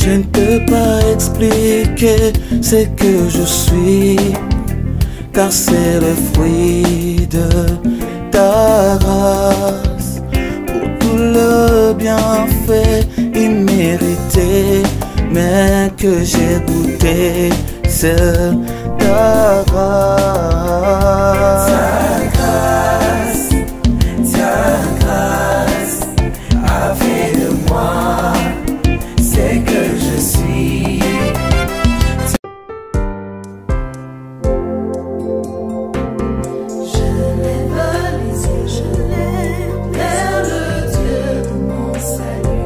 Je ne peux pas expliquer ce que je suis, car c'est le fruit de ta grâce. Pour tout le bienfait immérité, mais que j'ai goûté, c'est ta grâce. Ta grâce a fait de moi ce que je suis. Je lève les yeux, je lève vers le Dieu de mon salut.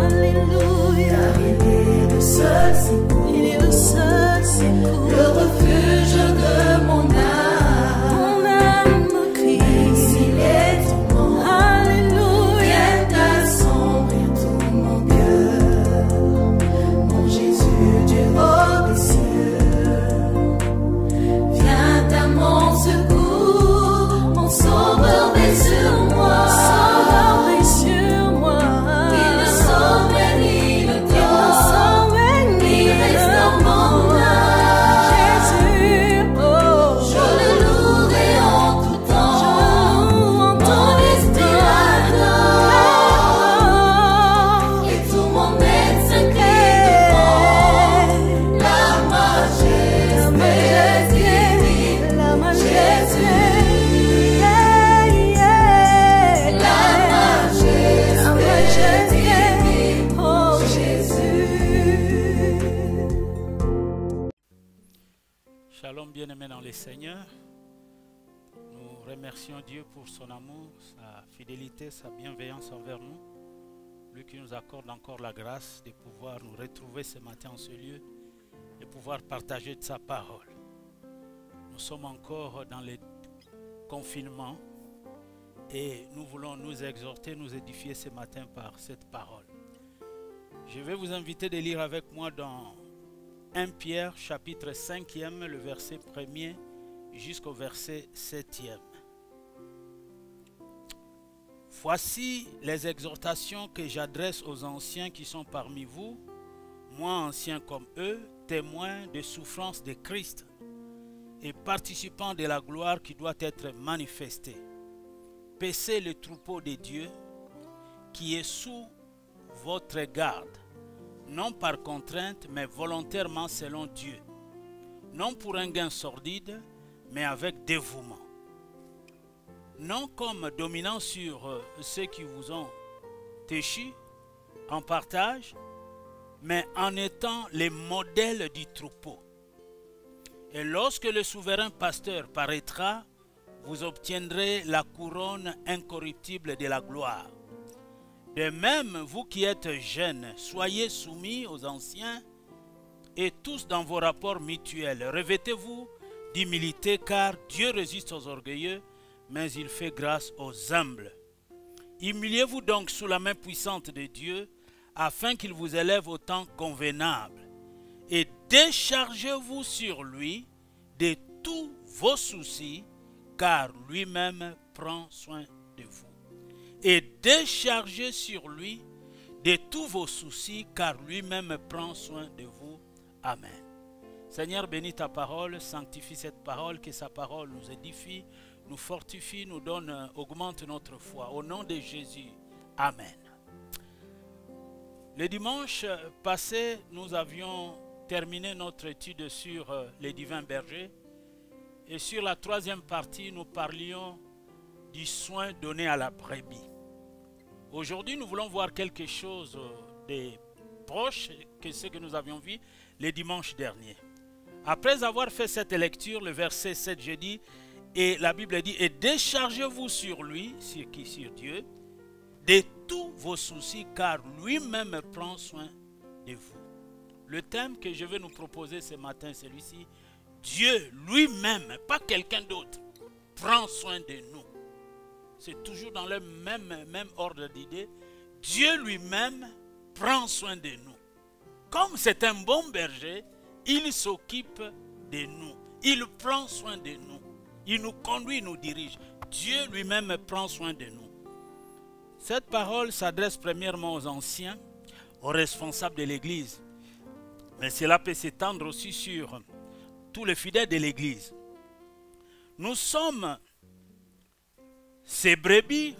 Alléluia, car il est le seul secours, il est le seul secours, le refuge de mon âme me crie. Même s'il est tourment, alléluia, viens assombrir tout mon cœur. Mon Jésus, Dieu haut des cieux, viens à mon secours, mon sauveur veille sur moi. Sauveur veille sur moi. Il ne sauve ni le tord, il reste dans mon âme. Jésus, oh, je le louerai en tout temps. Mon esprit adore, et tout mon être s'incline devant la majesté divine. La majesté, la majesté divine, oh Jésus. Shalom bien-aimés dans le Seigneur. Nous remercions Dieu pour son amour, sa fidélité, sa bienveillance envers nous. Lui qui nous accorde encore la grâce de pouvoir nous retrouver ce matin en ce lieu et pouvoir partager de sa parole. Nous sommes encore dans le confinement et nous voulons nous exhorter, nous édifier ce matin par cette parole. Je vais vous inviter de lire avec moi dans 1 Pierre chapitre 5e, le verset 1er jusqu'au verset 7e. Voici les exhortations que j'adresse aux anciens qui sont parmi vous, moi ancien comme eux, témoins des souffrances de Christ et participants de la gloire qui doit être manifestée. Paissez le troupeau de Dieu qui est sous votre garde, non par contrainte, mais volontairement selon Dieu, non pour un gain sordide, mais avec dévouement. Non comme dominant sur ceux qui vous ont échus en partage, mais en étant les modèles du troupeau. Et lorsque le souverain pasteur paraîtra, vous obtiendrez la couronne incorruptible de la gloire. De même, vous qui êtes jeunes, soyez soumis aux anciens et tous dans vos rapports mutuels. Revêtez-vous d'humilité, car Dieu résiste aux orgueilleux, mais il fait grâce aux humbles. Humiliez-vous donc sous la main puissante de Dieu, afin qu'il vous élève au temps convenable. Et déchargez-vous sur lui de tous vos soucis, car lui-même prend soin de vous. Et déchargez sur lui de tous vos soucis, car lui-même prend soin de vous. Amen. Seigneur, bénis ta parole, sanctifie cette parole, que sa parole nous édifie, nous fortifie, nous donne, augmente notre foi. Au nom de Jésus. Amen. Le dimanche passé, nous avions terminé notre étude sur les divins bergers. Et sur la troisième partie, nous parlions du soin donné à la brebis. Aujourd'hui, nous voulons voir quelque chose de proche que ce que nous avions vu les dimanches derniers. Après avoir fait cette lecture, le verset 7, je dis, et la Bible dit, et déchargez-vous sur lui, sur Dieu, de tous vos soucis, car lui-même prend soin de vous. Le thème que je vais nous proposer ce matin, c'est celui-ci. Dieu lui-même, pas quelqu'un d'autre, prend soin de nous. C'est toujours dans le même ordre d'idée. Dieu lui-même prend soin de nous. Comme c'est un bon berger, il s'occupe de nous. Il prend soin de nous. Il nous conduit, il nous dirige. Dieu lui-même prend soin de nous. Cette parole s'adresse premièrement aux anciens. aux responsables de l'Église, mais cela peut s'étendre aussi sur tous les fidèles de l'Église. Nous sommes ses brebis,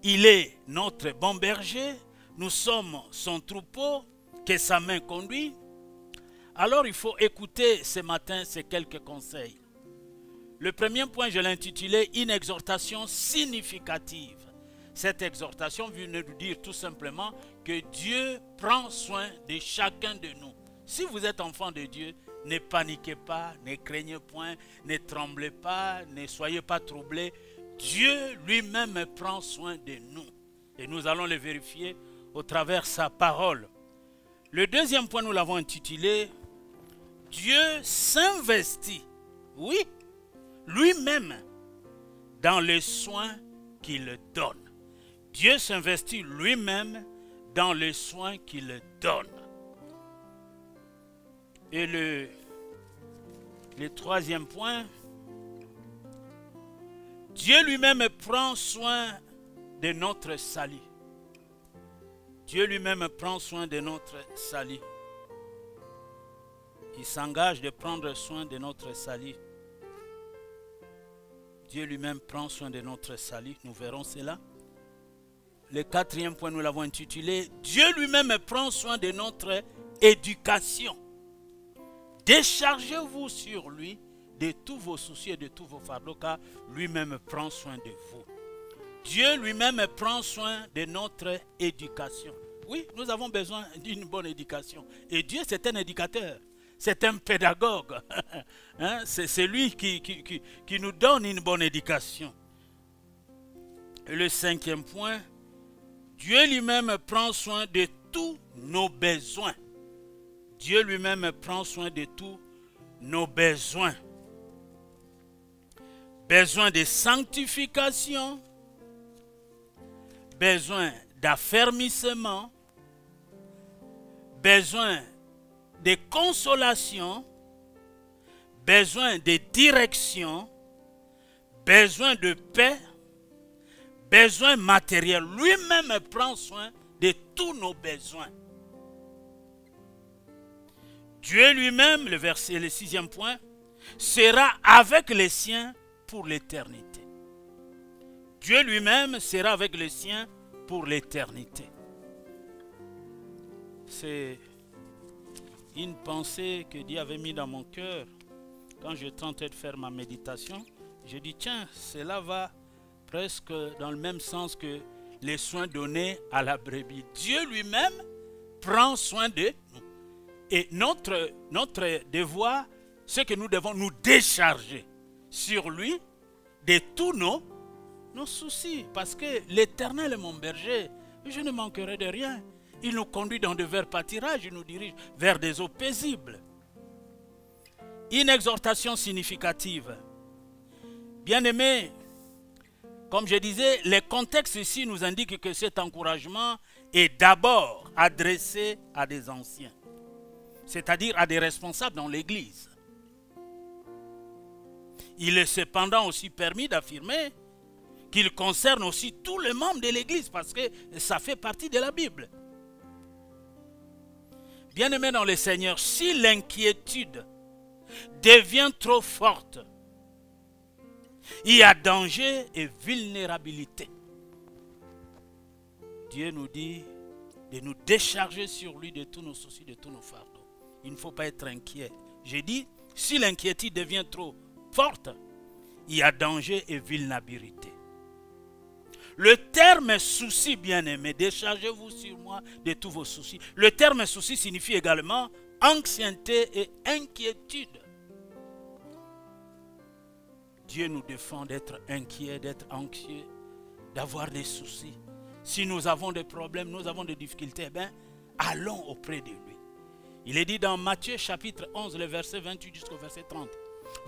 il est notre bon berger, nous sommes son troupeau que sa main conduit. Alors il faut écouter ce matin ces quelques conseils. Le premier point, je l'ai intitulé « Une exhortation significative ». Cette exhortation vient nous dire tout simplement que Dieu prend soin de chacun de nous. Si vous êtes enfant de Dieu, ne paniquez pas, ne craignez point, ne tremblez pas, ne soyez pas troublés. Dieu lui-même prend soin de nous. Et nous allons le vérifier au travers de sa parole. Le deuxième point, nous l'avons intitulé « Dieu s'investit ». Oui, lui-même dans les soins qu'il donne. Dieu s'investit lui-même dans les soins qu'il donne. Et le troisième point, Dieu lui-même prend soin de notre salut. Dieu lui-même prend soin de notre salut. Il s'engage de prendre soin de notre salut. Dieu lui-même prend soin de notre salut. Nous verrons cela. Le quatrième point, nous l'avons intitulé « Dieu lui-même prend soin de notre éducation ». Déchargez-vous sur lui de tous vos soucis et de tous vos fardeaux, car lui-même prend soin de vous. Dieu lui-même prend soin de notre éducation. Oui, nous avons besoin d'une bonne éducation. Et Dieu, c'est un éducateur. C'est un pédagogue. Hein? C'est lui qui nous donne une bonne éducation. Et le cinquième point, Dieu lui-même prend soin de tous nos besoins. Dieu lui-même prend soin de tous nos besoins. Besoin de sanctification, besoin d'affermissement, besoin de consolation, besoin de direction, besoin de paix, besoin matériel. Lui-même prend soin de tous nos besoins. Dieu lui-même, le sixième point, sera avec les siens pour l'éternité. Dieu lui-même sera avec les siens pour l'éternité. C'est une pensée que Dieu avait mis dans mon cœur quand je tentais de faire ma méditation. Je dis tiens, cela va presque dans le même sens que les soins donnés à la brebis. Dieu lui-même prend soin de nous. Et notre devoir, c'est que nous devons nous décharger sur lui de tous nos soucis. Parce que l'Éternel est mon berger, je ne manquerai de rien. Il nous conduit dans de verts pâtirages, il nous dirige vers des eaux paisibles. Une exhortation significative. Bien-aimés, comme je disais, les contextes ici nous indiquent que cet encouragement est d'abord adressé à des anciens, c'est-à-dire à des responsables dans l'Église. Il est cependant aussi permis d'affirmer qu'il concerne aussi tous les membres de l'Église parce que ça fait partie de la Bible. Bien-aimés dans le Seigneur, si l'inquiétude devient trop forte, il y a danger et vulnérabilité. Dieu nous dit de nous décharger sur lui de tous nos soucis, de tous nos fardeaux. Il ne faut pas être inquiet. J'ai dit, si l'inquiétude devient trop forte, il y a danger et vulnérabilité. Le terme souci, bien-aimé, déchargez-vous sur moi de tous vos soucis. Le terme souci signifie également anxiété et inquiétude. Dieu nous défend d'être inquiets, d'être anxieux, d'avoir des soucis. Si nous avons des problèmes, nous avons des difficultés, allons auprès de lui. Il est dit dans Matthieu chapitre 11, le verset 28 jusqu'au verset 30.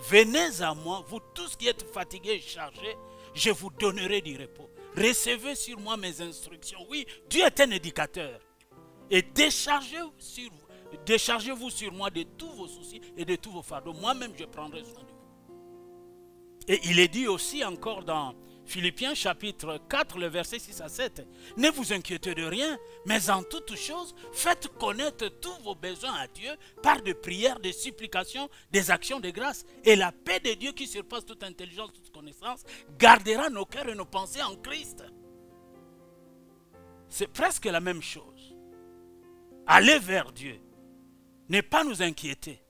Venez à moi, vous tous qui êtes fatigués et chargés, je vous donnerai du repos. Recevez sur moi mes instructions. Oui, Dieu est un éducateur. Et déchargez-vous sur moi de tous vos soucis et de tous vos fardeaux. Moi-même, je prendrai soin de vous. Et il est dit aussi encore dans Philippiens chapitre 4, le verset 6 à 7. Ne vous inquiétez de rien, mais en toutes choses, faites connaître tous vos besoins à Dieu par des prières, des supplications, des actions de grâce. Et la paix de Dieu qui surpasse toute intelligence, toute connaissance, gardera nos cœurs et nos pensées en Christ. C'est presque la même chose. Aller vers Dieu, ne pas nous inquiéter.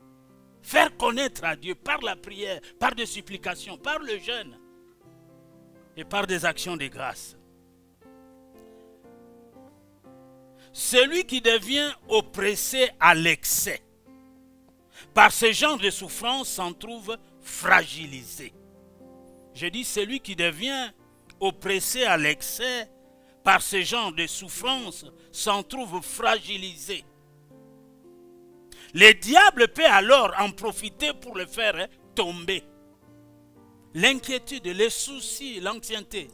Faire connaître à Dieu par la prière, par des supplications, par le jeûne et par des actions de grâce. Celui qui devient oppressé à l'excès par ce genre de souffrance s'en trouve fragilisé. Je dis celui qui devient oppressé à l'excès par ce genre de souffrance s'en trouve fragilisé. Le diable peut alors en profiter pour le faire tomber. L'inquiétude, les soucis, l'anxiété.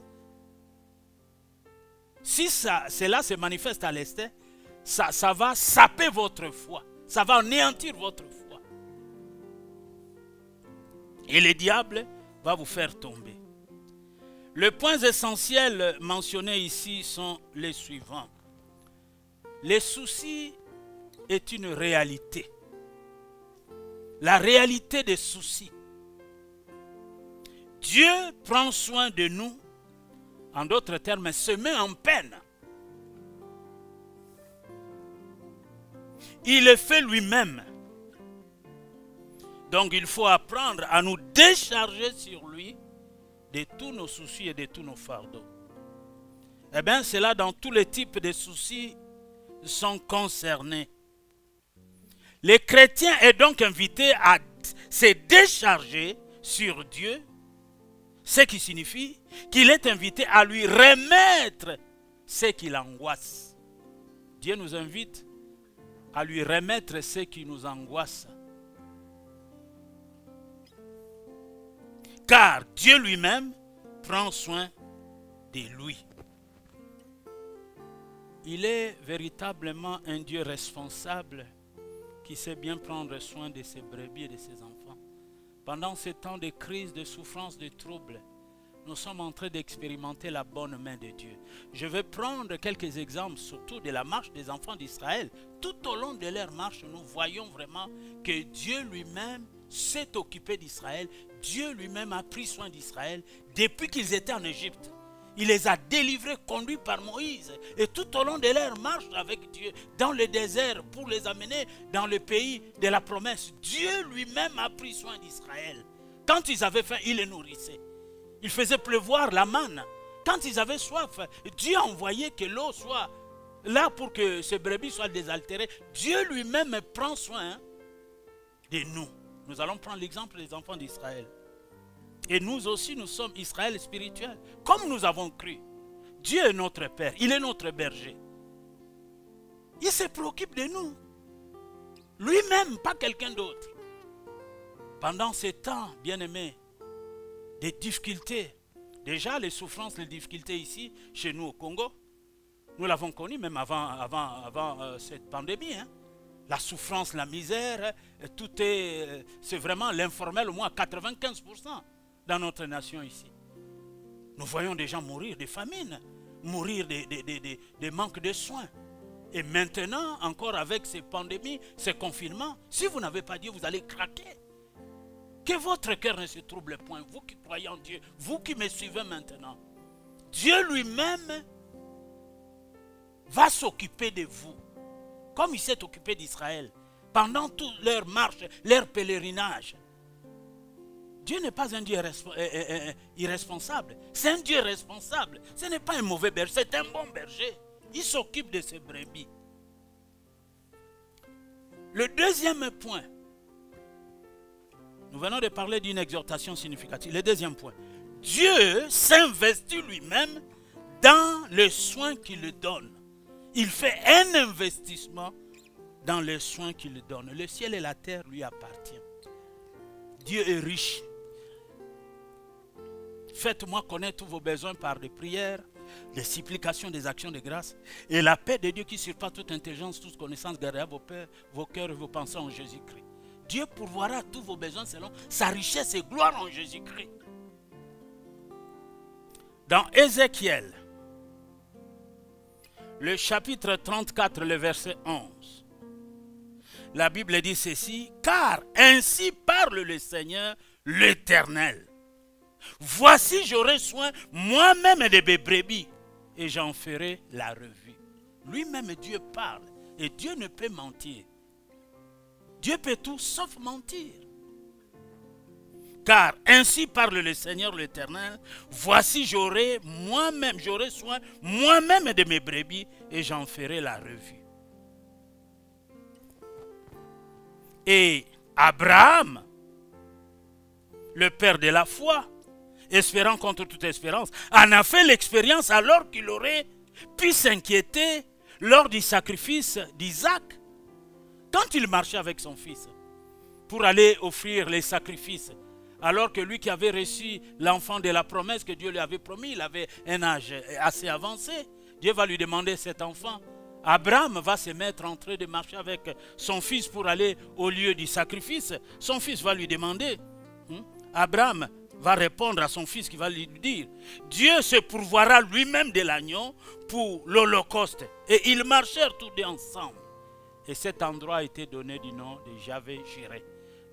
Si cela se manifeste à l'extérieur, ça va saper votre foi. Ça va anéantir votre foi. Et le diable va vous faire tomber. Les points essentiels mentionnés ici sont les suivants. Les soucis est une réalité. La réalité des soucis. Dieu prend soin de nous, en d'autres termes, se met en peine. Il le fait lui-même. Donc il faut apprendre à nous décharger sur lui de tous nos soucis et de tous nos fardeaux. Eh bien, c'est là dans tous les types de soucis sont concernés. Les chrétiens est donc invité à se décharger sur Dieu, ce qui signifie qu'il est invité à lui remettre ce qui l'angoisse. Dieu nous invite à lui remettre ce qui nous angoisse. Car Dieu lui-même prend soin de lui. Il est véritablement un Dieu responsable qui sait bien prendre soin de ses brebis et de ses enfants. Pendant ces temps de crise, de souffrance, de troubles, nous sommes en train d'expérimenter la bonne main de Dieu. Je vais prendre quelques exemples, surtout de la marche des enfants d'Israël. Tout au long de leur marche, nous voyons vraiment que Dieu lui-même s'est occupé d'Israël. Dieu lui-même a pris soin d'Israël depuis qu'ils étaient en Égypte. Il les a délivrés, conduits par Moïse. Et tout au long de leur marche avec Dieu, dans le désert, pour les amener dans le pays de la promesse, Dieu lui-même a pris soin d'Israël. Quand ils avaient faim, il les nourrissait. Il faisait pleuvoir la manne. Quand ils avaient soif, Dieu a envoyé que l'eau soit là pour que ces brebis soient désaltérées. Dieu lui-même prend soin de nous. Nous allons prendre l'exemple des enfants d'Israël. Et nous aussi, nous sommes Israël spirituel. Comme nous avons cru. Dieu est notre Père. Il est notre berger. Il se préoccupe de nous. Lui-même, pas quelqu'un d'autre. Pendant ces temps, bien-aimés, des difficultés. Déjà, les souffrances, les difficultés ici, chez nous au Congo, nous l'avons connu même avant cette pandémie. Hein. La souffrance, la misère, tout c'est vraiment l'informel, au moins 95% dans notre nation ici. Nous voyons des gens mourir de famine, mourir de manque de soins. Et maintenant, encore avec ces pandémies, ces confinements, si vous n'avez pas Dieu, vous allez craquer. Que votre cœur ne se trouble point, vous qui croyez en Dieu, vous qui me suivez maintenant. Dieu lui-même va s'occuper de vous, comme il s'est occupé d'Israël, pendant toute leur marche, leur pèlerinage. Dieu n'est pas un Dieu irresponsable, c'est un Dieu responsable. Ce n'est pas un mauvais berger, c'est un bon berger. Il s'occupe de ses brebis. Le deuxième point, nous venons de parler d'une exhortation significative. Le deuxième point, Dieu s'investit lui-même dans les soins qu'il lui donne. Il fait un investissement dans les soins qu'il lui donne. Le ciel et la terre lui appartiennent. Dieu est riche. Faites-moi connaître tous vos besoins par des prières, des supplications, des actions de grâce. Et la paix de Dieu qui surpasse toute intelligence, toute connaissance, gardera vos cœurs et vos pensées en Jésus-Christ. Dieu pourvoira tous vos besoins selon sa richesse et gloire en Jésus-Christ. Dans Ézéchiel, le chapitre 34, le verset 11, la Bible dit ceci: car ainsi parle le Seigneur l'Éternel. Voici, j'aurai soin moi-même de mes brebis et j'en ferai la revue. Lui-même, Dieu parle et Dieu ne peut mentir. Dieu peut tout sauf mentir. Car ainsi parle le Seigneur l'Éternel, voici j'aurai soin moi-même de mes brebis et j'en ferai la revue. Et Abraham, le père de la foi, espérant contre toute espérance, en a fait l'expérience alors qu'il aurait pu s'inquiéter lors du sacrifice d'Isaac. Quand il marchait avec son fils pour aller offrir les sacrifices, alors que lui qui avait reçu l'enfant de la promesse que Dieu lui avait promis, il avait un âge assez avancé, Dieu va lui demander cet enfant. Abraham va se mettre en train de marcher avec son fils pour aller au lieu du sacrifice. Son fils va lui demander. Abraham va répondre à son fils qui va lui dire: Dieu se pourvoira lui-même de l'agneau pour l'holocauste. Et ils marchèrent tous deux ensemble. Et cet endroit a été donné du nom de Javé-Jiré.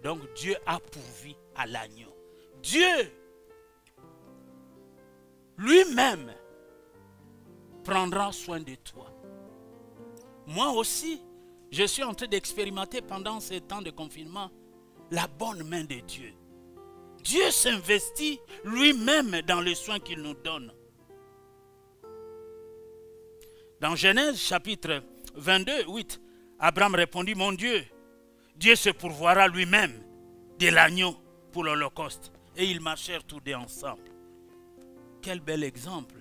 Donc Dieu a pourvu à l'agneau. Dieu lui-même prendra soin de toi. Moi aussi, je suis en train d'expérimenter pendant ces temps de confinement la bonne main de Dieu. Dieu s'investit lui-même dans les soins qu'il nous donne. Dans Genèse chapitre 22, 8, Abraham répondit: mon Dieu, Dieu se pourvoira lui-même de l'agneau pour l'holocauste. Et ils marchèrent tous deux ensemble. Quel bel exemple.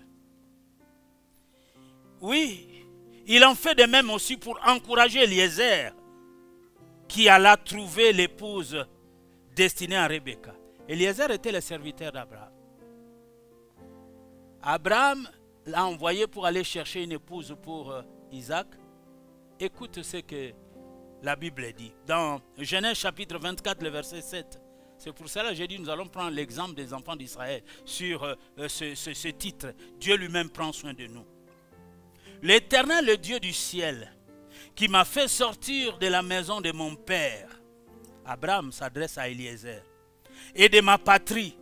Oui, il en fait de même aussi pour encourager Eliezer, qui alla trouver l'épouse destinée à Rebecca. Eliezer était le serviteur d'Abraham. Abraham l'a envoyé pour aller chercher une épouse pour Isaac. Écoute ce que la Bible dit. Dans Genèse chapitre 24, le verset 7. C'est pour cela que j'ai dit, nous allons prendre l'exemple des enfants d'Israël sur ce titre. Dieu lui-même prend soin de nous. L'Éternel, le Dieu du ciel, qui m'a fait sortir de la maison de mon père. Abraham s'adresse à Eliezer. Et de ma patrie,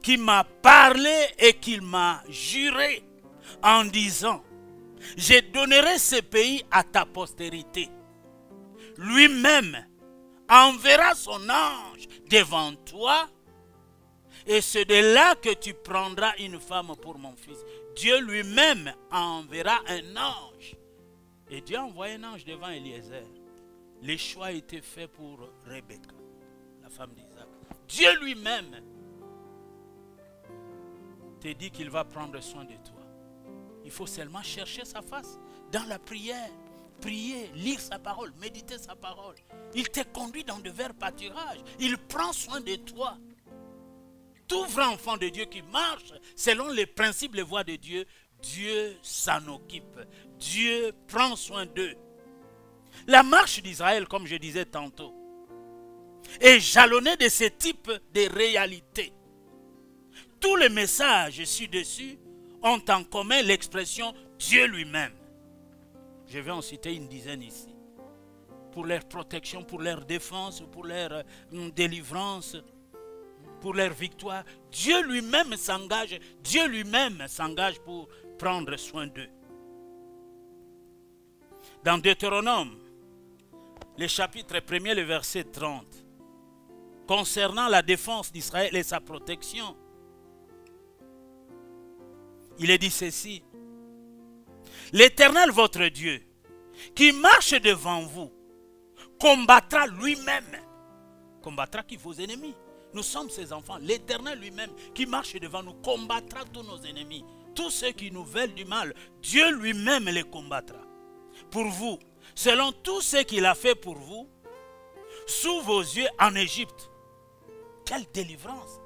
qui m'a parlé et qui m'a juré en disant: je donnerai ce pays à ta postérité. Lui-même enverra son ange devant toi, et c'est de là que tu prendras une femme pour mon fils. Dieu lui-même enverra un ange. Et Dieu a envoyé un ange devant Eliezer. Le choix a été fait pour Rebecca, la femme d'Isaac. Dieu lui-même te dit qu'il va prendre soin de toi. Il faut seulement chercher sa face dans la prière. Prier, lire sa parole, méditer sa parole. Il te conduit dans de verts pâturages. Il prend soin de toi. Tout vrai enfant de Dieu qui marche selon les principes, les voies de Dieu, Dieu s'en occupe. Dieu prend soin d'eux. La marche d'Israël, comme je disais tantôt, est jalonnée de ce type de réalité. Tous les messages ci-dessus ont en commun l'expression Dieu lui-même. Je vais en citer une dizaine ici. Pour leur protection, pour leur défense, pour leur délivrance, pour leur victoire. Dieu lui-même s'engage. Dieu lui-même s'engage pour prendre soin d'eux. Dans Deutéronome, le chapitre 1er, le verset 30, concernant la défense d'Israël et sa protection, il est dit ceci: l'Éternel votre Dieu, qui marche devant vous, combattra lui-même. Combattra qui? Vos ennemis. Nous sommes ses enfants. L'Éternel lui-même qui marche devant nous combattra tous nos ennemis. Tous ceux qui nous veulent du mal, Dieu lui-même les combattra. Pour vous, selon tout ce qu'il a fait pour vous, sous vos yeux en Égypte. Quelle délivrance!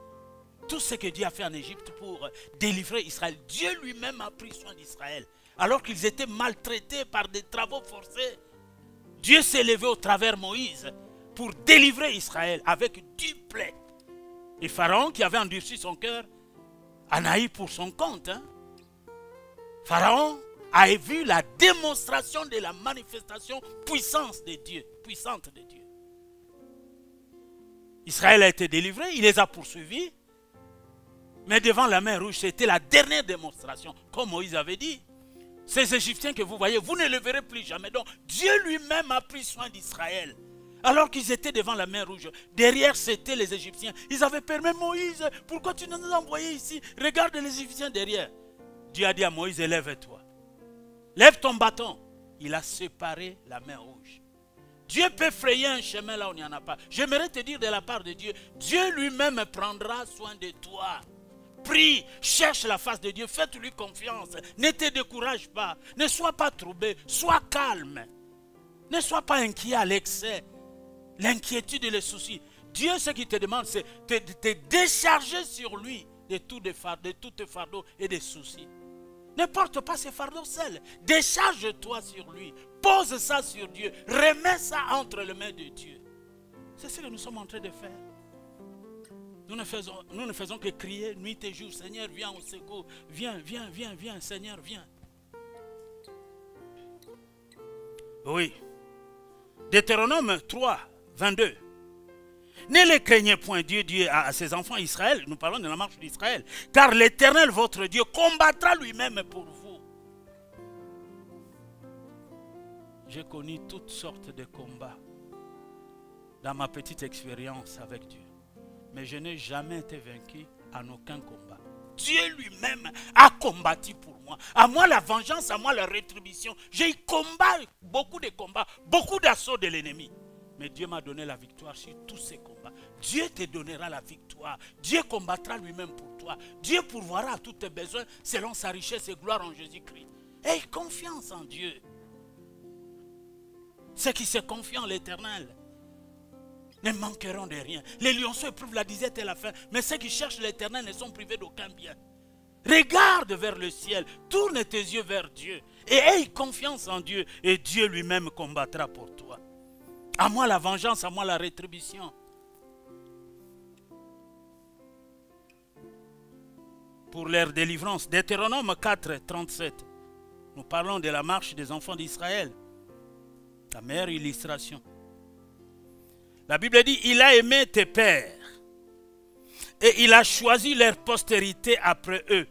Tout ce que Dieu a fait en Égypte pour délivrer Israël. Dieu lui-même a pris soin d'Israël. Alors qu'ils étaient maltraités par des travaux forcés, Dieu s'est levé au travers Moïse pour délivrer Israël avec 10 plaies. Et Pharaon, qui avait endurci son cœur, Anaï pour son compte. Hein. Pharaon a vu la démonstration de la manifestation puissante de Dieu. Israël a été délivré, il les a poursuivis. Mais devant la mer Rouge, c'était la dernière démonstration. Comme Moïse avait dit, ces Égyptiens que vous voyez, vous ne les verrez plus jamais. Donc Dieu lui-même a pris soin d'Israël. Alors qu'ils étaient devant la mer Rouge, derrière c'était les Égyptiens. Ils avaient peur, mais Moïse, pourquoi tu nous as envoyés ici? Regarde les Égyptiens derrière. Dieu a dit à Moïse, lève-toi. Lève ton bâton. Il a séparé la mer Rouge. Dieu peut frayer un chemin là où il n'y en a pas. J'aimerais te dire de la part de Dieu, Dieu lui-même prendra soin de toi. Prie, cherche la face de Dieu, faites-lui confiance. Ne te décourage pas, ne sois pas troublé, sois calme. Ne sois pas inquiet à l'excès. L'inquiétude et les soucis. Dieu, ce qu'il te demande, c'est de te décharger sur lui de tous tes fardeaux et des soucis. Ne porte pas ces fardeaux seuls. Décharge-toi sur lui. Pose ça sur Dieu. Remets ça entre les mains de Dieu. C'est ce que nous sommes en train de faire. Nous ne faisons que crier nuit et jour. Seigneur, viens au secours. Viens, viens, viens, viens. Seigneur, viens. Oui. Deutéronome 3, 22. Ne les craignez point, Dieu dit à ses enfants Israël. Nous parlons de la marche d'Israël. Car l'Éternel, votre Dieu, combattra lui-même pour vous. J'ai connu toutes sortes de combats dans ma petite expérience avec Dieu. Mais je n'ai jamais été vaincu en aucun combat. Dieu lui-même a combattu pour moi. À moi la vengeance, à moi la rétribution. J'ai combattu beaucoup de combats, beaucoup d'assauts de l'ennemi. Mais Dieu m'a donné la victoire sur tous ces combats. Dieu te donnera la victoire. Dieu combattra lui-même pour toi. Dieu pourvoira à tous tes besoins selon sa richesse et gloire en Jésus-Christ. Aie confiance en Dieu. Ceux qui se confient en l'Éternel ne manqueront de rien. Les lionceaux éprouvent la disette et la faim, mais ceux qui cherchent l'Éternel ne sont privés d'aucun bien. Regarde vers le ciel, tourne tes yeux vers Dieu et aie confiance en Dieu et Dieu lui-même combattra pour toi. À moi la vengeance, à moi la rétribution. Pour leur délivrance, Deutéronome 4, 37. Nous parlons de la marche des enfants d'Israël. La meilleure illustration. La Bible dit, il a aimé tes pères et il a choisi leur postérité après eux.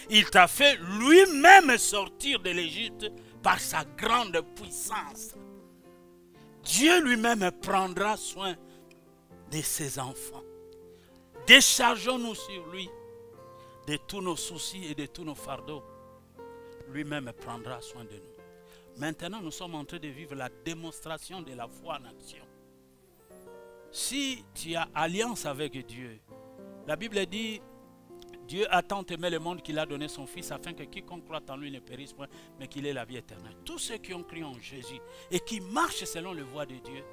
Il t'a fait lui-même sortir de l'Égypte par sa grande puissance. Dieu lui-même prendra soin de ses enfants. Déchargeons-nous sur lui de tous nos soucis et de tous nos fardeaux. Lui-même prendra soin de nous. Maintenant, nous sommes en train de vivre la démonstration de la foi en action. Si tu as alliance avec Dieu, la Bible dit, Dieu a tant aimé le monde qu'il a donné son Fils afin que quiconque croit en lui ne périsse point, mais qu'il ait la vie éternelle. Tous ceux qui ont cru en Jésus et qui marchent selon le voie de Dieu,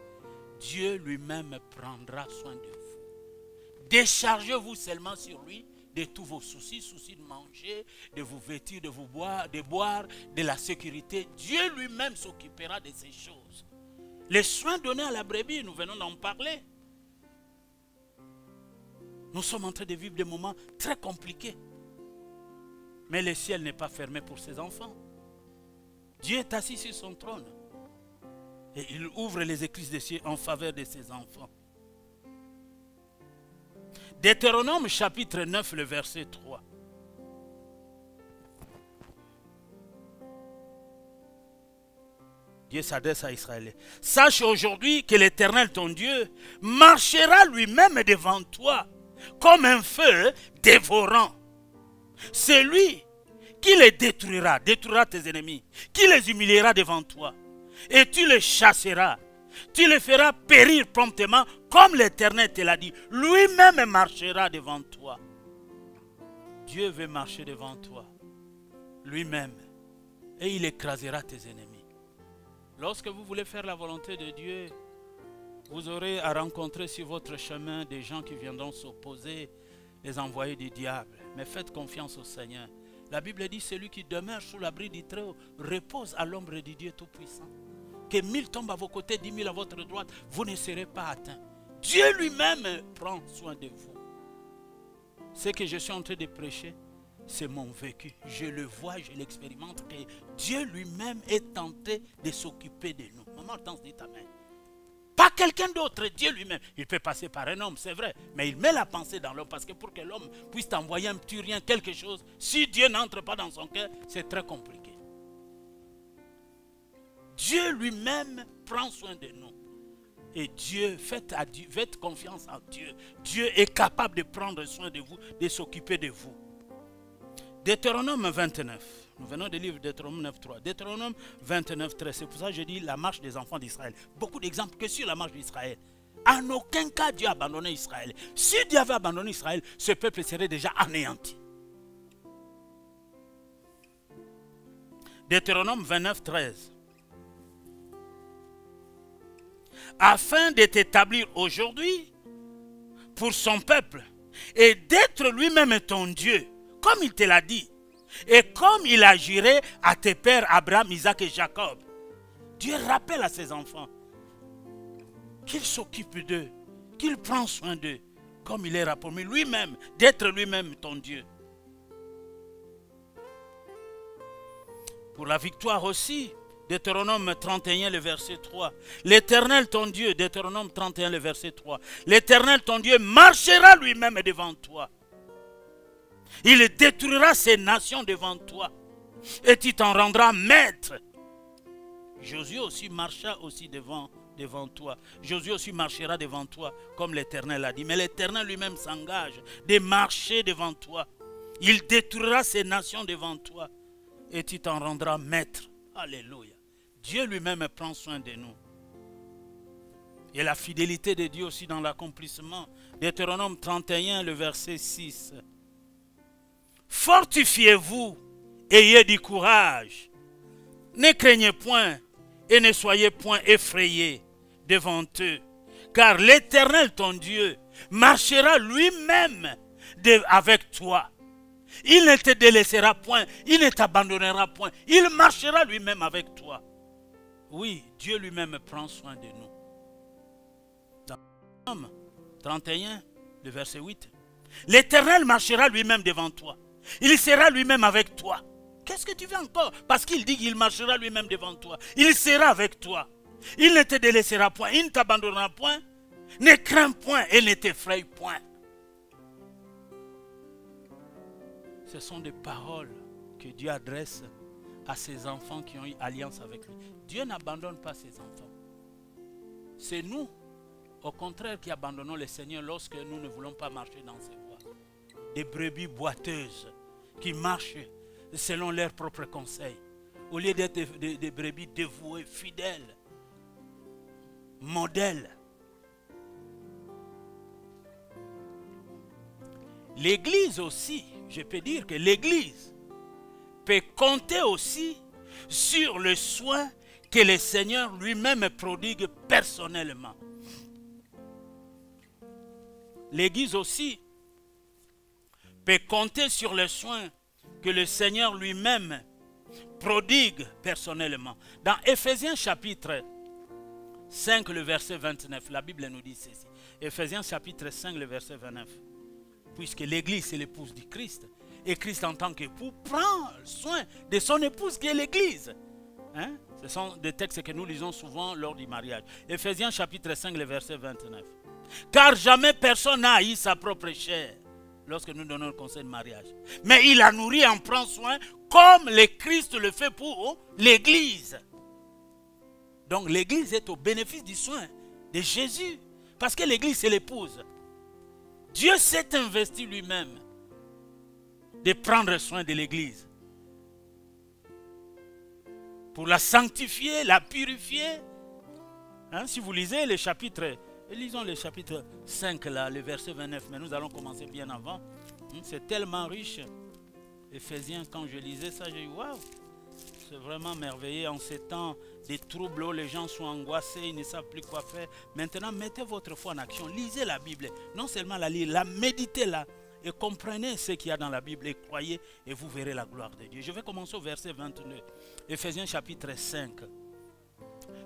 Dieu lui-même prendra soin de vous. Déchargez-vous seulement sur lui de tous vos soucis, soucis de manger, de vous vêtir, de boire, de la sécurité. Dieu lui-même s'occupera de ces choses. Les soins donnés à la brebis, nous venons d'en parler. Nous sommes en train de vivre des moments très compliqués. Mais le ciel n'est pas fermé pour ses enfants. Dieu est assis sur son trône. Et il ouvre les écluses des cieux en faveur de ses enfants. Deutéronome chapitre 9, le verset 3. Dieu s'adresse à Israël. Sache aujourd'hui que l'Éternel, ton Dieu, marchera lui-même devant toi, comme un feu dévorant. C'est lui qui les détruira tes ennemis, qui les humiliera devant toi. Et tu les chasseras, tu les feras périr promptement, comme l'Éternel te l'a dit. Lui-même marchera devant toi. Dieu veut marcher devant toi, lui-même, et il écrasera tes ennemis. Lorsque vous voulez faire la volonté de Dieu, vous aurez à rencontrer sur votre chemin des gens qui viendront s'opposer, les envoyés du diable. Mais faites confiance au Seigneur. La Bible dit, celui qui demeure sous l'abri du Très-Haut repose à l'ombre du Dieu Tout-Puissant. Que 1000 tombent à vos côtés, 10 000 à votre droite, vous ne serez pas atteints. Dieu lui-même prend soin de vous. Ce que je suis en train de prêcher, c'est mon vécu. Je le vois, je l'expérimente, que Dieu lui-même est tenté de s'occuper de nous. Maman Hortense, dit amen. Pas quelqu'un d'autre, Dieu lui-même. Il peut passer par un homme, c'est vrai. Mais il met la pensée dans l'homme. Parce que pour que l'homme puisse t'envoyer un petit rien, quelque chose, si Dieu n'entre pas dans son cœur, c'est très compliqué. Dieu lui-même prend soin de nous. Et Dieu, faites confiance en Dieu. Dieu est capable de prendre soin de vous, de s'occuper de vous. Deutéronome 29. Nous venons du livre Deutéronome 9.3. Deutéronome 29.13. C'est pour ça que je dis la marche des enfants d'Israël. Beaucoup d'exemples que sur la marche d'Israël. En aucun cas Dieu a abandonné Israël. Si Dieu avait abandonné Israël, ce peuple serait déjà anéanti. Deutéronome 29.13. Afin de t'établir aujourd'hui pour son peuple et d'être lui-même ton Dieu, comme il te l'a dit, et comme il a juré à tes pères Abraham, Isaac et Jacob. Dieu rappelle à ses enfants qu'il s'occupe d'eux, qu'il prend soin d'eux, comme il est promis lui-même, d'être lui-même ton Dieu. Pour la victoire aussi, Deutéronome 31, le verset 3. L'Éternel ton Dieu, Deutéronome 31, le verset 3. L'Éternel ton Dieu marchera lui-même devant toi. Il détruira ces nations devant toi. Et tu t'en rendras maître. Josué aussi marcha aussi devant toi. Josué aussi marchera devant toi, comme l'Éternel a dit. Mais l'Éternel lui-même s'engage de marcher devant toi. Il détruira ces nations devant toi. Et tu t'en rendras maître. Alléluia. Dieu lui-même prend soin de nous. Et la fidélité de Dieu aussi dans l'accomplissement. Deutéronome 31, le verset 6. Fortifiez-vous, ayez du courage. Ne craignez point et ne soyez point effrayés devant eux. Car l'Éternel ton Dieu marchera lui-même avec toi. Il ne te délaissera point, il ne t'abandonnera point. Il marchera lui-même avec toi. Oui, Dieu lui-même prend soin de nous. Dans Somme 31, le verset 8. L'Éternel marchera lui-même devant toi. Il sera lui-même avec toi. Qu'est-ce que tu veux encore? Parce qu'il dit qu'il marchera lui-même devant toi. Il sera avec toi. Il ne te délaissera point, il ne t'abandonnera point. Ne crains point et ne t'effraie point. Ce sont des paroles que Dieu adresse à ses enfants qui ont eu alliance avec lui. Dieu n'abandonne pas ses enfants. C'est nous, au contraire, qui abandonnons le Seigneur lorsque nous ne voulons pas marcher dans ses voies. Des brebis boiteuses qui marchent selon leurs propres conseils. Au lieu d'être des brebis dévouées, fidèles, modèles. L'Église aussi, je peux dire que l'Église peut compter aussi sur le soin que le Seigneur lui-même prodigue personnellement. L'Église aussi peut compter sur le soin que le Seigneur lui-même prodigue personnellement. Dans Éphésiens chapitre 5, le verset 29, la Bible nous dit ceci. Éphésiens chapitre 5, le verset 29. Puisque l'Église c'est l'épouse du Christ. Et Christ en tant qu'époux prend soin de son épouse qui est l'Église. Hein? Ce sont des textes que nous lisons souvent lors du mariage. Éphésiens chapitre 5, le verset 29. Car jamais personne n'a haï sa propre chair lorsque nous donnons le conseil de mariage. Mais il la nourrit et en prend soin comme le Christ le fait pour l'Église. Donc l'Église est au bénéfice du soin de Jésus. Parce que l'Église c'est l'épouse. Dieu s'est investi lui-même de prendre soin de l'Église. Pour la sanctifier, la purifier. Hein, si vous lisez le chapitre, lisons le chapitre 5 là, le verset 29, mais nous allons commencer bien avant. C'est tellement riche. Éphésiens, quand je lisais ça, j'ai dit waouh, c'est vraiment merveilleux en ces temps des troubles où les gens sont angoissés, ils ne savent plus quoi faire. Maintenant, mettez votre foi en action, lisez la Bible. Non seulement la lire, la méditez là. Et comprenez ce qu'il y a dans la Bible et croyez et vous verrez la gloire de Dieu. Je vais commencer au verset 22. Éphésiens chapitre 5.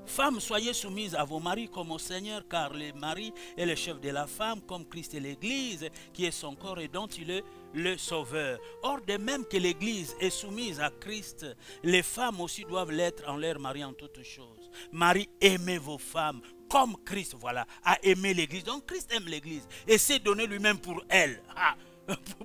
Femmes, soyez soumises à vos maris comme au Seigneur, car le mari est le chef de la femme, comme Christ est l'Église, qui est son corps et dont il est le Sauveur. Or, de même que l'Église est soumise à Christ, les femmes aussi doivent l'être en leur mari en toutes choses. Marie, aimez vos femmes, comme Christ, voilà, a aimé l'Église. Donc, Christ aime l'Église et s'est donné lui-même pour elle.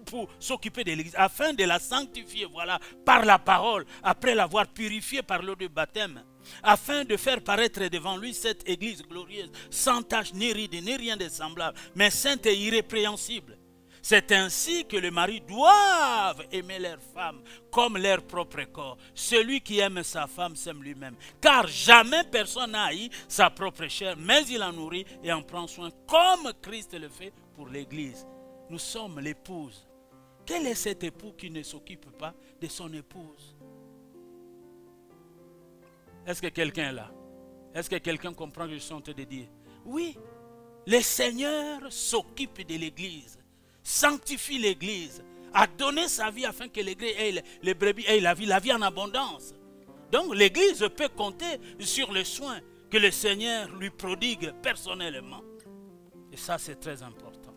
Pour s'occuper de l'Église, afin de la sanctifier, voilà, par la parole, après l'avoir purifiée par l'eau du baptême, afin de faire paraître devant lui cette Église glorieuse, sans tache, ni ride, ni rien de semblable, mais sainte et irrépréhensible. C'est ainsi que les maris doivent aimer leurs femmes comme leur propre corps. Celui qui aime sa femme s'aime lui-même. Car jamais personne n'a haï sa propre chair, mais il en nourrit et en prend soin, comme Christ le fait pour l'Église. Nous sommes l'épouse. Quel est cet époux qui ne s'occupe pas de son épouse? Est-ce que quelqu'un est là? Est-ce que quelqu'un comprend ce que je suis en train de dire? Oui, le Seigneur s'occupe de l'Église, sanctifie l'Église, a donné sa vie afin que l'Église ait, les brebis aient la vie en abondance. Donc l'Église peut compter sur les soins que le Seigneur lui prodigue personnellement. Et ça, c'est très important.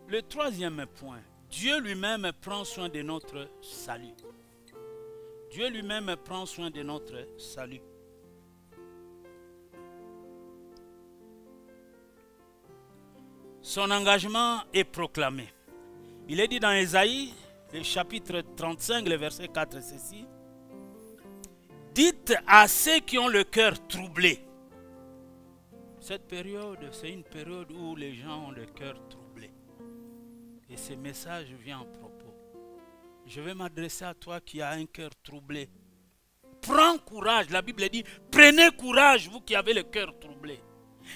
Le troisième point, Dieu lui-même prend soin de notre salut. Dieu lui-même prend soin de notre salut. Son engagement est proclamé. Il est dit dans Ésaïe, le chapitre 35, le verset 4, ceci. Dites à ceux qui ont le cœur troublé. Cette période, c'est une période où les gens ont le cœur troublé. Et ce message vient en propos. Je vais m'adresser à toi qui as un cœur troublé. Prends courage. La Bible dit, prenez courage, vous qui avez le cœur troublé.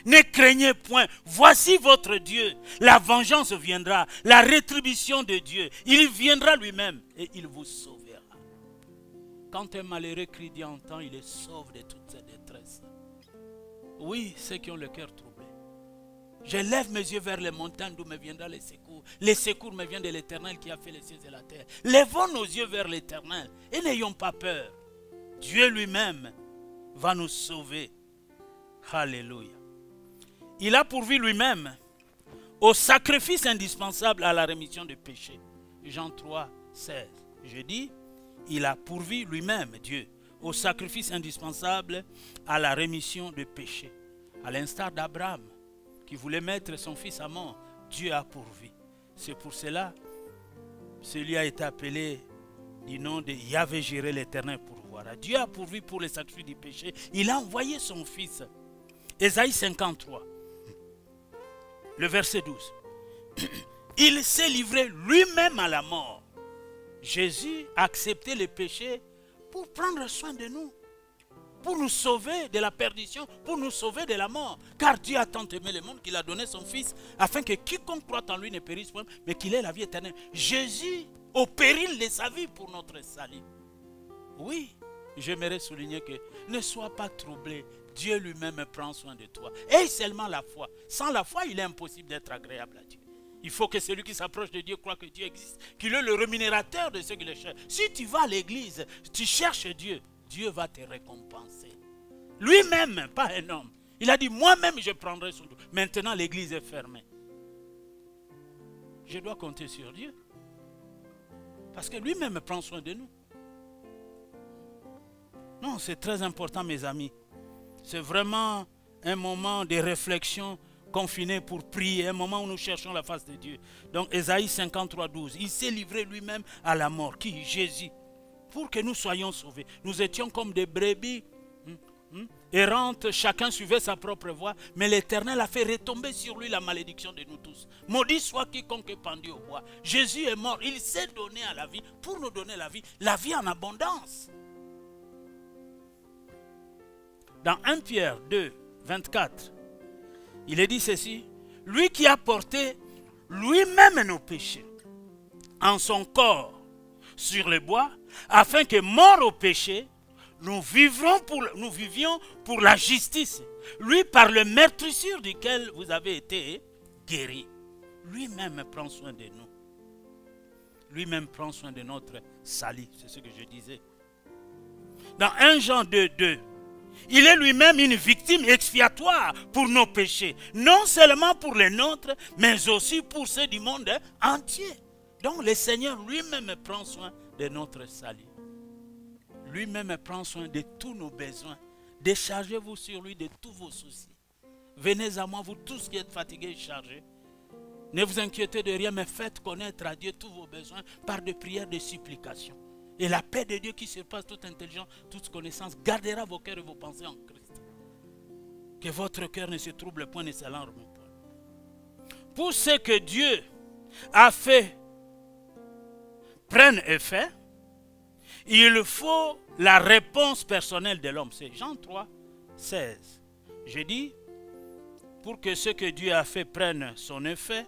Ne craignez point. Voici votre Dieu. La vengeance viendra. La rétribution de Dieu. Il viendra lui-même et il vous sauvera. Quand un malheureux crie Dieu entend, il est sauve de toute cette détresse. Oui, ceux qui ont le cœur troublé. Je lève mes yeux vers les montagnes d'où me viendra les secours. Les secours me viennent de l'Éternel qui a fait les cieux et la terre. Lèvons nos yeux vers l'Éternel et n'ayons pas peur. Dieu lui-même va nous sauver. Alléluia. Il a pourvu lui-même au sacrifice indispensable à la rémission des péchés. Jean 3, 16. Je dis, il a pourvu lui-même, Dieu, au sacrifice indispensable à la rémission des péchés. À l'instar d'Abraham, qui voulait mettre son fils à mort, Dieu a pourvu. C'est pour cela, celui a été appelé du nom de Yahvé Jireh l'Éternel pourvoira. Dieu a pourvu pour le sacrifice du péché. Il a envoyé son fils. Ésaïe 53, le verset 12. Il s'est livré lui-même à la mort. Jésus a accepté le péché pour prendre soin de nous, pour nous sauver de la perdition, pour nous sauver de la mort. Car Dieu a tant aimé le monde qu'il a donné son Fils, afin que quiconque croit en lui ne périsse point, mais qu'il ait la vie éternelle. Jésus, au péril de sa vie pour notre salut. Oui, j'aimerais souligner que ne sois pas troublé. Dieu lui-même prend soin de toi. Et seulement la foi. Sans la foi, il est impossible d'être agréable à Dieu. Il faut que celui qui s'approche de Dieu croit que Dieu existe, qu'il est le rémunérateur de ceux qui le cherchent. Si tu vas à l'église, tu cherches Dieu, Dieu va te récompenser. Lui-même, pas un homme. Il a dit, moi-même je prendrai son dos. Maintenant l'église est fermée. Je dois compter sur Dieu. Parce que lui-même prend soin de nous. Non, c'est très important mes amis. C'est vraiment un moment de réflexion confiné pour prier, un moment où nous cherchons la face de Dieu. Donc Ésaïe 53, 12, il s'est livré lui-même à la mort. Qui? Jésus. Pour que nous soyons sauvés. Nous étions comme des brebis errantes, chacun suivait sa propre voie, mais l'Éternel a fait retomber sur lui la malédiction de nous tous. Maudit soit quiconque est pendu au bois. Jésus est mort, il s'est donné à la vie pour nous donner la vie en abondance. Dans 1 Pierre 2, 24, il est dit ceci, lui qui a porté lui-même nos péchés en son corps sur le bois, afin que mort au péché, nous vivions pour la justice. Lui, par le meurtrissure duquel vous avez été guéris, lui-même prend soin de nous. Lui-même prend soin de notre salut, c'est ce que je disais. Dans 1 Jean 2, 2, Il est lui-même une victime expiatoire pour nos péchés. Non seulement pour les nôtres, mais aussi pour ceux du monde entier. Donc le Seigneur lui-même prend soin de notre salut. Lui-même prend soin de tous nos besoins. Déchargez-vous sur lui de tous vos soucis. Venez à moi, vous tous qui êtes fatigués et chargés. Ne vous inquiétez de rien, mais faites connaître à Dieu tous vos besoins par des prières, des supplications. Et la paix de Dieu qui surpasse toute intelligence, toute connaissance, gardera vos cœurs et vos pensées en Christ. Que votre cœur ne se trouble point, ne s'alarme point. Pour ce que Dieu a fait prenne effet, il faut la réponse personnelle de l'homme. C'est Jean 3, 16. Je dis, pour que ce que Dieu a fait prenne son effet,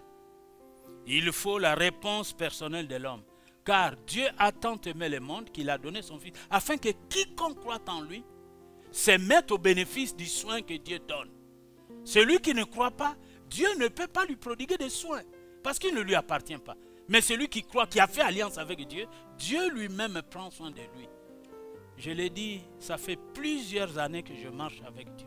il faut la réponse personnelle de l'homme. Car Dieu a tant aimé le monde qu'il a donné son Fils, afin que quiconque croit en lui se mette au bénéfice du soin que Dieu donne. Celui qui ne croit pas, Dieu ne peut pas lui prodiguer des soins, parce qu'il ne lui appartient pas. Mais celui qui croit, qui a fait alliance avec Dieu, Dieu lui-même prend soin de lui. Je l'ai dit, ça fait plusieurs années que je marche avec Dieu.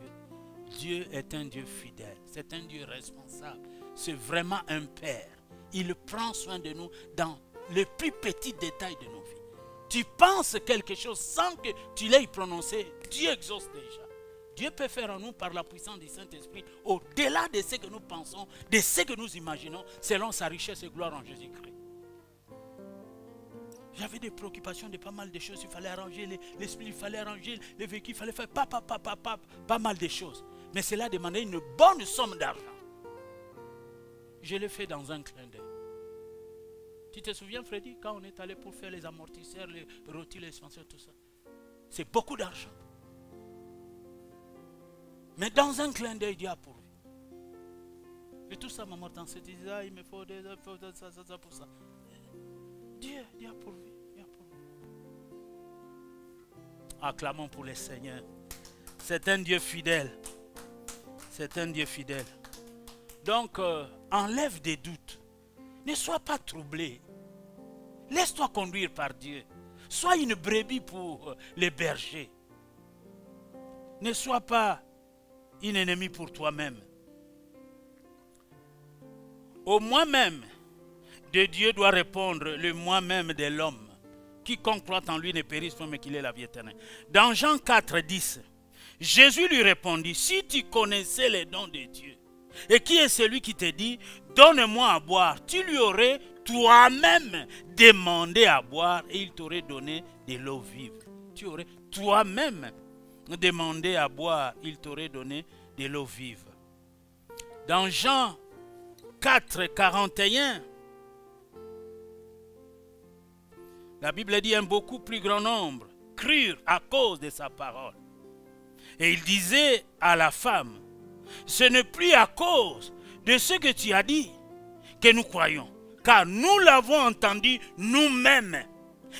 Dieu est un Dieu fidèle, c'est un Dieu responsable, c'est vraiment un Père. Il prend soin de nous dans les plus petits détails de nos vies. Tu penses quelque chose sans que tu l'aies prononcé, Dieu exauce déjà. Dieu peut faire en nous par la puissance du Saint-Esprit au-delà de ce que nous pensons, de ce que nous imaginons, selon sa richesse et gloire en Jésus-Christ. J'avais des préoccupations de pas mal de choses. Il fallait arranger l'esprit, il fallait arranger les véhicules, il fallait faire pas mal de choses. Mais cela demandait une bonne somme d'argent. Je l'ai fait dans un clin d'œil. Tu te souviens, Freddy, quand on est allé pour faire les amortisseurs, les rôtis, les expanseurs, tout ça? C'est beaucoup d'argent. Mais dans un clin d'œil, Dieu a pourvu. Et tout ça, maman, dans cette disait, il me faut ça pour ça. Dieu a pourvu. Acclamons pour le Seigneur. C'est un Dieu fidèle. C'est un Dieu fidèle. Donc, enlève des doutes. Ne sois pas troublé. Laisse-toi conduire par Dieu. Sois une brebis pour les bergers. Ne sois pas une ennemie pour toi-même. Au moi-même de Dieu doit répondre le moi-même de l'homme. Quiconque croit en lui ne périsse pas, mais qu'il ait la vie éternelle. Dans Jean 4, 10, Jésus lui répondit, si tu connaissais les dons de Dieu, et qui est celui qui te dit, donne-moi à boire, tu lui aurais toi-même demandé à boire et il t'aurait donné de l'eau vive. Tu aurais toi-même demandé à boire, il t'aurait donné de l'eau vive. Dans Jean 4, 41, la Bible dit un beaucoup plus grand nombre crurent à cause de sa parole. Et il disait à la femme, ce n'est plus à cause de ce que tu as dit que nous croyons, car nous l'avons entendu nous-mêmes.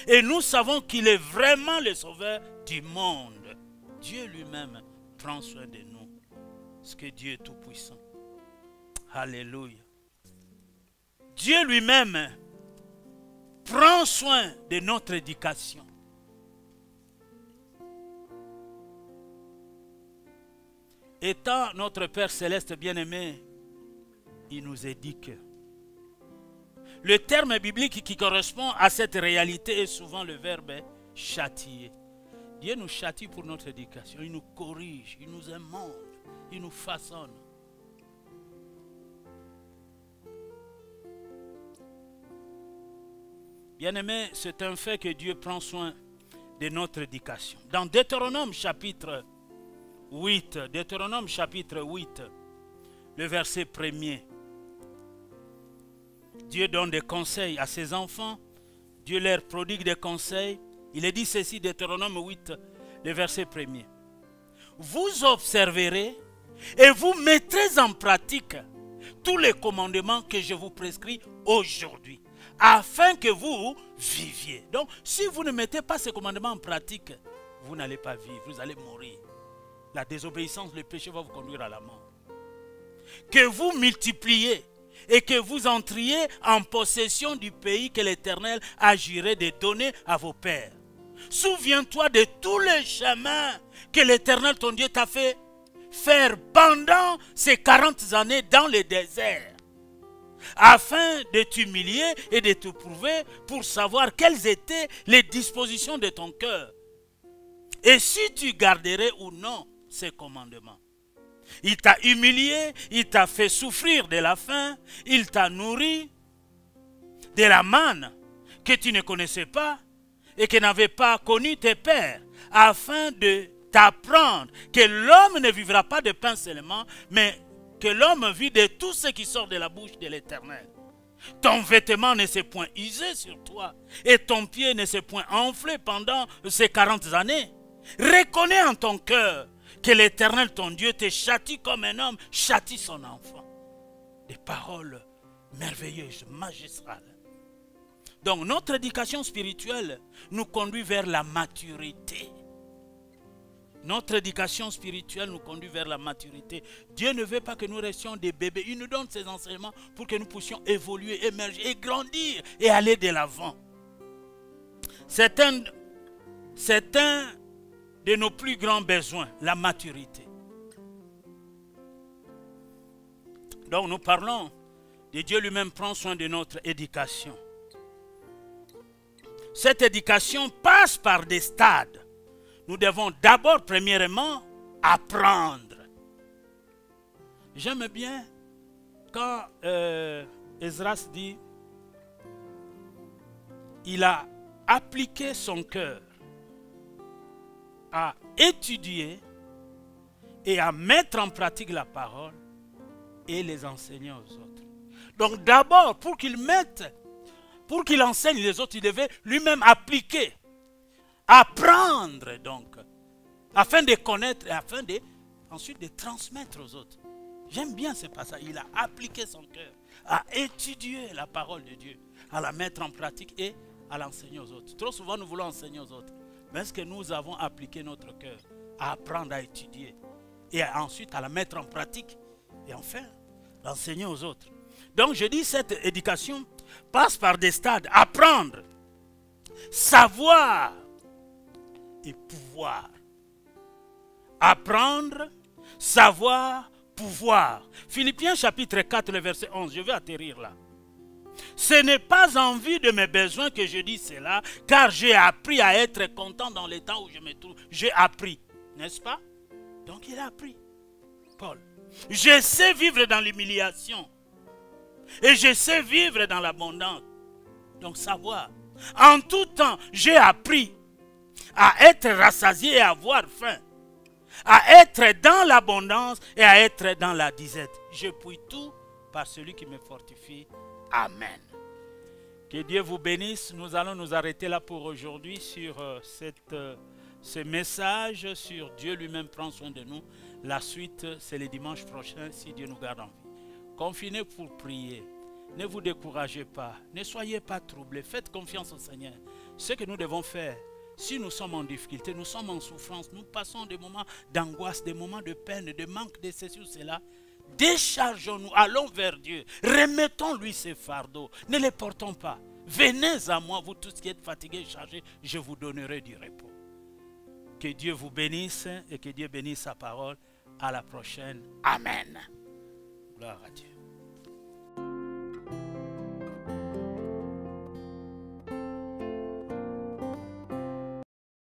Et nous savons qu'il est vraiment le sauveur du monde. Dieu lui-même prend soin de nous. Parce que Dieu est tout puissant. Alléluia. Dieu lui-même prend soin de notre éducation. Étant notre Père Céleste bien-aimé, il nous éduque. Le terme biblique qui correspond à cette réalité est souvent le verbe châtier. Dieu nous châtie pour notre éducation, il nous corrige, il nous émonde, il nous façonne. Bien-aimé, c'est un fait que Dieu prend soin de notre éducation. Dans Deutéronome chapitre 8, le verset 1er, Dieu donne des conseils à ses enfants, Dieu leur prodigue des conseils. Il est dit ceci, Deutéronome 8, le verset 1er. Vous observerez et vous mettrez en pratique tous les commandements que je vous prescris aujourd'hui, afin que vous viviez. Donc, si vous ne mettez pas ces commandements en pratique, vous n'allez pas vivre, vous allez mourir. La désobéissance, le péché va vous conduire à la mort. Que vous multipliez et que vous entriez en possession du pays que l'Éternel a juré de donner à vos pères. Souviens-toi de tous les chemins que l'Éternel ton Dieu t'a fait faire pendant ces 40 années dans le désert, afin de t'humilier et de te prouver pour savoir quelles étaient les dispositions de ton cœur. Et si tu garderais ou non ces commandements. Il t'a humilié, il t'a fait souffrir de la faim, il t'a nourri de la manne que tu ne connaissais pas et que n'avaient pas connu tes pères, afin de t'apprendre que l'homme ne vivra pas de pain seulement, mais que l'homme vit de tout ce qui sort de la bouche de l'Éternel. Ton vêtement ne s'est point usé sur toi et ton pied ne s'est point enflé pendant ces 40 années. Reconnais en ton cœur que l'Éternel ton Dieu te châtie comme un homme châtie son enfant. Des paroles merveilleuses, magistrales. Donc notre éducation spirituelle nous conduit vers la maturité. Notre éducation spirituelle nous conduit vers la maturité. Dieu ne veut pas que nous restions des bébés. Il nous donne ses enseignements pour que nous puissions évoluer, émerger et grandir et aller de l'avant. C'est un de nos plus grands besoins, la maturité. Donc nous parlons de Dieu lui-même prend soin de notre éducation. Cette éducation passe par des stades. Nous devons d'abord, premièrement, apprendre. J'aime bien quand Esdras dit, il a appliqué son cœur à étudier et à mettre en pratique la parole et les enseigner aux autres. Donc d'abord, pour qu'il enseigne les autres, il devait lui-même appliquer. Apprendre donc, afin de connaître et afin ensuite de transmettre aux autres. J'aime bien ce passage. Il a appliqué son cœur à étudier la parole de Dieu, à la mettre en pratique et à l'enseigner aux autres. Trop souvent, nous voulons enseigner aux autres. Mais est-ce que nous avons appliqué notre cœur à apprendre à étudier et ensuite à la mettre en pratique et enfin l'enseigner aux autres? Donc je dis, cette éducation passe par des stades. Apprendre, savoir et pouvoir. Apprendre, savoir, pouvoir. Philippiens chapitre 4, le verset 11. Je vais atterrir là. Ce n'est pas en vue de mes besoins que je dis cela, car j'ai appris à être content dans les temps où je me trouve. J'ai appris, n'est-ce pas? Donc il a appris. Paul. Je sais vivre dans l'humiliation. Et je sais vivre dans l'abondance. Donc savoir. En tout temps, j'ai appris à être rassasié et à avoir faim. À être dans l'abondance et à être dans la disette. Je puis tout par celui qui me fortifie. Amen. Que Dieu vous bénisse. Nous allons nous arrêter là pour aujourd'hui sur ce message sur Dieu lui-même prend soin de nous. La suite, c'est le dimanche prochain si Dieu nous garde en vie. Confinez pour prier. Ne vous découragez pas. Ne soyez pas troublés. Faites confiance au Seigneur. Ce que nous devons faire, si nous sommes en difficulté, nous sommes en souffrance, nous passons des moments d'angoisse, des moments de peine, de manque de ceci ou cela. Déchargeons-nous, allons vers Dieu, remettons-lui ses fardeaux, ne les portons pas. Venez à moi, vous tous qui êtes fatigués et chargés, je vous donnerai du repos. Que Dieu vous bénisse et que Dieu bénisse sa parole. À la prochaine. Amen. Gloire à Dieu.